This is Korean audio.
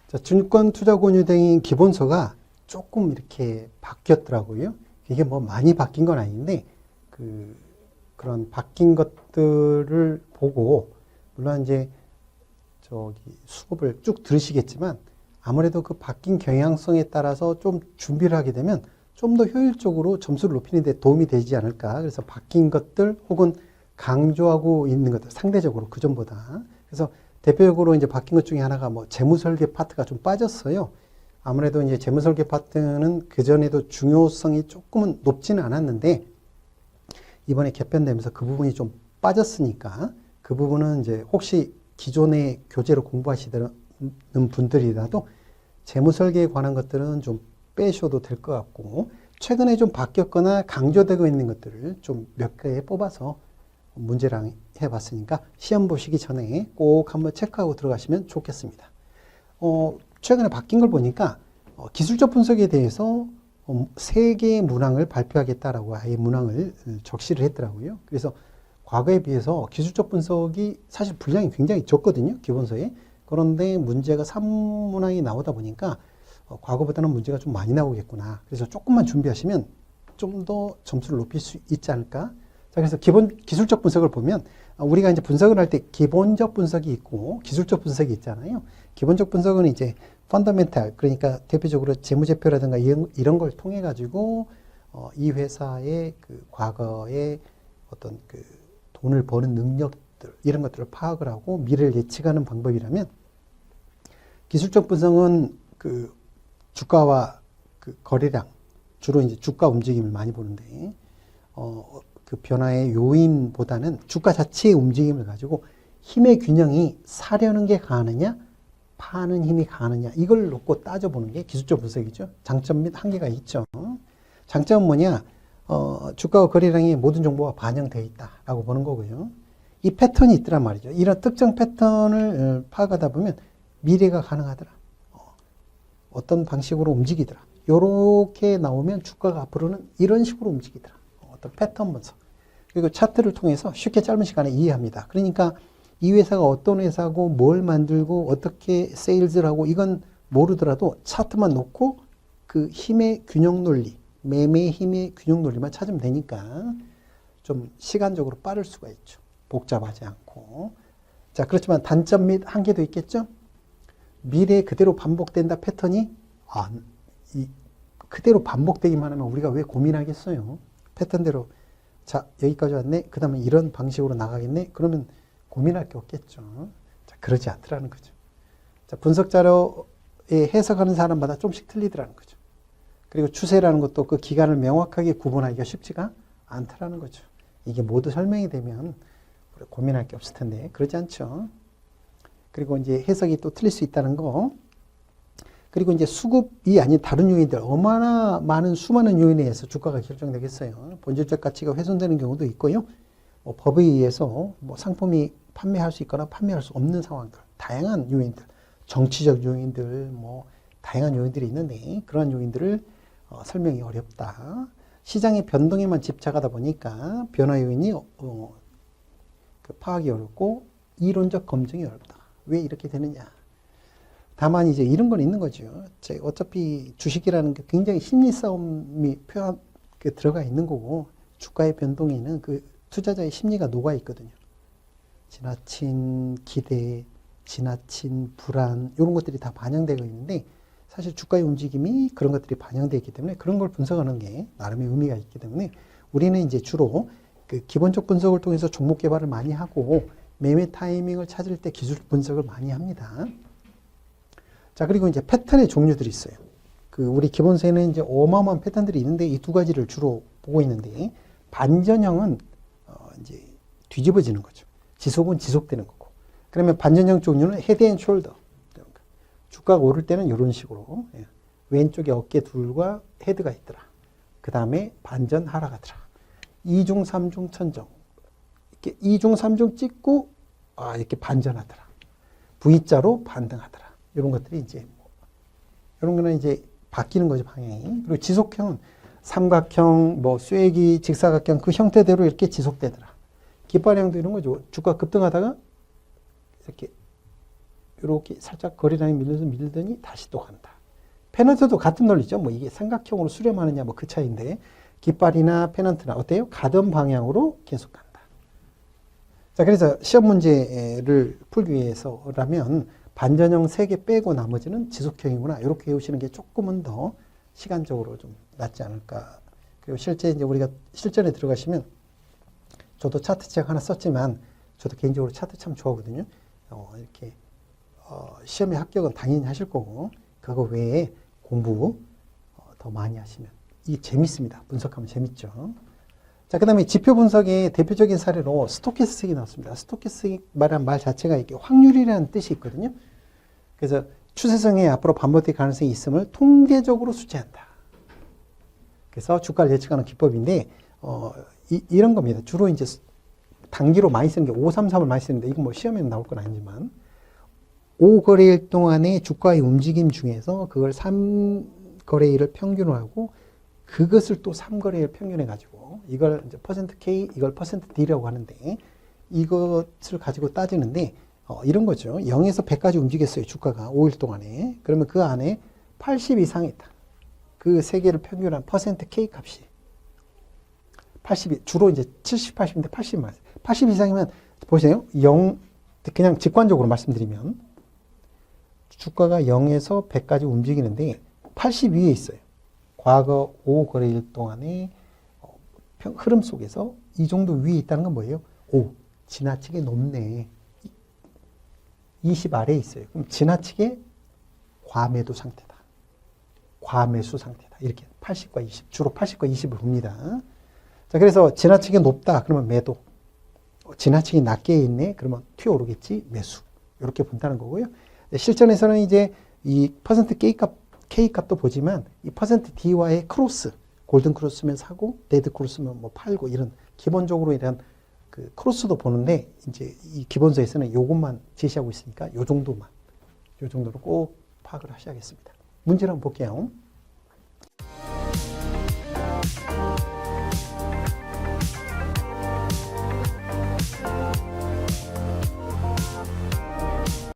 자, 증권 투자 권유대행 기본서가 조금 이렇게 바뀌었더라고요. 이게 뭐 많이 바뀐 건 아닌데, 그런 바뀐 것들을 보고, 물론 이제 수업을 쭉 들으시겠지만, 아무래도 그 바뀐 경향성에 따라서 좀 준비를 하게 되면 좀 더 효율적으로 점수를 높이는 데 도움이 되지 않을까. 그래서 바뀐 것들 혹은 강조하고 있는 것들, 상대적으로 그전보다. 그래서 대표적으로 이제 바뀐 것 중에 하나가 뭐 재무설계 파트가 좀 빠졌어요. 아무래도 이제 재무설계 파트는 그전에도 중요성이 조금은 높지는 않았는데 이번에 개편되면서 그 부분이 좀 빠졌으니까 그 부분은 이제 혹시 기존의 교재로 공부하시는 분들이라도 재무설계에 관한 것들은 좀 빼셔도 될 것 같고 최근에 좀 바뀌었거나 강조되고 있는 것들을 좀 몇 개 뽑아서 문제랑 해봤으니까 시험 보시기 전에 꼭 한번 체크하고 들어가시면 좋겠습니다. 최근에 바뀐 걸 보니까 기술적 분석에 대해서 3개의 문항을 발표하겠다라고 아예 문항을 적시를 했더라고요. 그래서 과거에 비해서 기술적 분석이 사실 분량이 굉장히 적거든요. 기본서에. 그런데 문제가 3문항이 나오다 보니까 과거보다는 문제가 좀 많이 나오겠구나. 그래서 조금만 준비하시면 좀 더 점수를 높일 수 있지 않을까. 자, 그래서 기술적 분석을 보면 우리가 이제 분석을 할 때 기본적 분석이 있고 기술적 분석이 있잖아요. 기본적 분석은 이제 펀더멘탈, 그러니까 대표적으로 재무제표라든가 이런 걸 통해 가지고 이 회사의 그 과거의 어떤 그 돈을 버는 능력들 이런 것들을 파악을 하고 미래를 예측하는 방법이라면 기술적 분석은 그 주가와 그 거래량 주로 이제 주가 움직임을 많이 보는데 그 변화의 요인보다는 주가 자체의 움직임을 가지고 힘의 균형이 사려는 게 강하느냐 파는 힘이 강하느냐 이걸 놓고 따져보는 게 기술적 분석이죠. 장점 및 한계가 있죠. 장점은 뭐냐? 주가와 거래량이 모든 정보가 반영되어 있다라고 보는 거고요. 이 패턴이 있더란 말이죠. 이런 특정 패턴을 파악하다 보면 미래가 가능하더라. 어떤 방식으로 움직이더라. 요렇게 나오면 주가가 앞으로는 이런 식으로 움직이더라. 어떤 패턴 분석. 그리고 차트를 통해서 쉽게 짧은 시간에 이해합니다. 그러니까 이 회사가 어떤 회사고 뭘 만들고 어떻게 세일즈를 하고 이건 모르더라도 차트만 놓고 그 힘의 균형 논리, 매매 힘의 균형 논리만 찾으면 되니까 좀 시간적으로 빠를 수가 있죠. 복잡하지 않고. 자, 그렇지만 단점 및 한계도 있겠죠? 미래에 그대로 반복된다 패턴이 그대로 반복되기만 하면 우리가 왜 고민하겠어요? 패턴대로 자 여기까지 왔네. 그 다음에 이런 방식으로 나가겠네. 그러면 고민할 게 없겠죠. 자, 그러지 않더라는 거죠. 자, 분석 자료에 해석하는 사람마다 좀씩 틀리더라는 거죠. 그리고 추세라는 것도 그 기간을 명확하게 구분하기가 쉽지가 않더라는 거죠. 이게 모두 설명이 되면 고민할 게 없을 텐데 그러지 않죠. 그리고 이제 해석이 또 틀릴 수 있다는 거. 그리고 이제 수급이 아닌 다른 요인들, 얼마나 많은 수많은 요인에 의해서 주가가 결정되겠어요. 본질적 가치가 훼손되는 경우도 있고요. 법에 의해서 상품이 판매할 수 있거나 판매할 수 없는 상황들, 다양한 요인들, 정치적 요인들, 다양한 요인들이 있는데 그런 요인들을 설명이 어렵다. 시장의 변동에만 집착하다 보니까 변화 요인이 파악이 어렵고 이론적 검증이 어렵다. 왜 이렇게 되느냐? 다만 이제 이런 건 있는 거죠. 어차피 주식이라는 게 굉장히 심리 싸움이 들어가 있는 거고 주가의 변동에는 그 투자자의 심리가 녹아 있거든요. 지나친 기대, 지나친 불안 이런 것들이 다 반영되고 있는데 사실 주가의 움직임이 그런 것들이 반영되어 있기 때문에 그런 걸 분석하는 게 나름의 의미가 있기 때문에 우리는 이제 주로 그 기본적 분석을 통해서 종목 개발을 많이 하고 매매 타이밍을 찾을 때 기술 분석을 많이 합니다. 자, 그리고 이제 패턴의 종류들이 있어요. 우리 기본서에는 이제 어마어마한 패턴들이 있는데 이 두 가지를 주로 보고 있는데 반전형은 이제 뒤집어지는 거죠. 지속은 지속되는 거고. 그러면 반전형 종류는 헤드 앤 숄더. 주가가 오를 때는 이런 식으로 왼쪽에 어깨 둘과 헤드가 있더라. 그 다음에 반전 하락하더라. 2중, 3중, 천정. 이렇게 2중, 3중 찍고 이렇게 반전하더라. V자로 반등하더라. 이런 것들이 이제 이런 거는 이제 바뀌는 거죠, 방향이. 그리고 지속형은 삼각형, 쇠기, 직사각형 그 형태대로 이렇게 지속되더라. 깃발형도 이런 거죠. 주가 급등하다가 이렇게 이렇게 살짝 거래량이 밀려서 밀더니 다시 또 간다. 페넌트도 같은 논리죠. 뭐 이게 삼각형으로 수렴하느냐 뭐 그 차이인데 깃발이나 페넌트나 어때요? 가던 방향으로 계속 간다. 자, 그래서 시험 문제를 풀기 위해서라면 반전형 3개 빼고 나머지는 지속형이구나. 이렇게 외우시는 게 조금은 더 시간적으로 좀 낫지 않을까. 그리고 실제 이제 우리가 실전에 들어가시면 저도 차트책 하나 썼지만 저도 개인적으로 차트 참 좋아하거든요. 이렇게 시험에 합격은 당연히 하실 거고 그거 외에 공부 더 많이 하시면 이게 재밌습니다. 분석하면 재밌죠. 자, 그 다음에 지표 분석의 대표적인 사례로 스토캐스틱이 나왔습니다. 스토캐스틱 말한 말 자체가 이게 확률이라는 뜻이 있거든요. 그래서 추세성에 앞으로 반복될 가능성이 있음을 통계적으로 수치한다. 그래서 주가를 예측하는 기법인데 이런 겁니다. 주로 이제 단기로 많이 쓰는 게 533을 많이 쓰는데 이건 뭐 시험에는 나올 건 아니지만 5거래일 동안의 주가의 움직임 중에서 그걸 3거래일을 평균을 하고 그것을 또 3거래일 평균해 가지고 이걸 이제 %K 이걸 %D라고 하는데 이것을 가지고 따지는데 이런 거죠. 0에서 100까지 움직였어요. 주가가 5일 동안에. 그러면 그 안에 80 이상이 있다. 그 세 개를 평균한 %K 값이 80이 주로 이제 70, 80인데 80만 80 이상이면 보세요. 0 그냥 직관적으로 말씀드리면 주가가 0에서 100까지 움직이는데 80 위에 있어요. 과거 5거래일 동안의 흐름 속에서 이 정도 위에 있다는 건 뭐예요? 오, 지나치게 높네. 20 아래에 있어요. 그럼 지나치게 과매도 상태다. 과매수 상태다. 이렇게 80과 20, 주로 80과 20을 봅니다. 자, 그래서 지나치게 높다. 그러면 매도. 지나치게 낮게 있네. 그러면 튀어오르겠지. 매수. 이렇게 본다는 거고요. 실전에서는 이제 이 K 값도 보지만 이 %D와의 크로스, 골든 크로스면 사고, 레드 크로스면 뭐 팔고 이런 기본적으로 이런 그 크로스도 보는데 이제 이 기본서에서는 요것만 제시하고 있으니까 요 정도로 꼭 파악을 하셔야겠습니다. 문제를 한번 볼게요.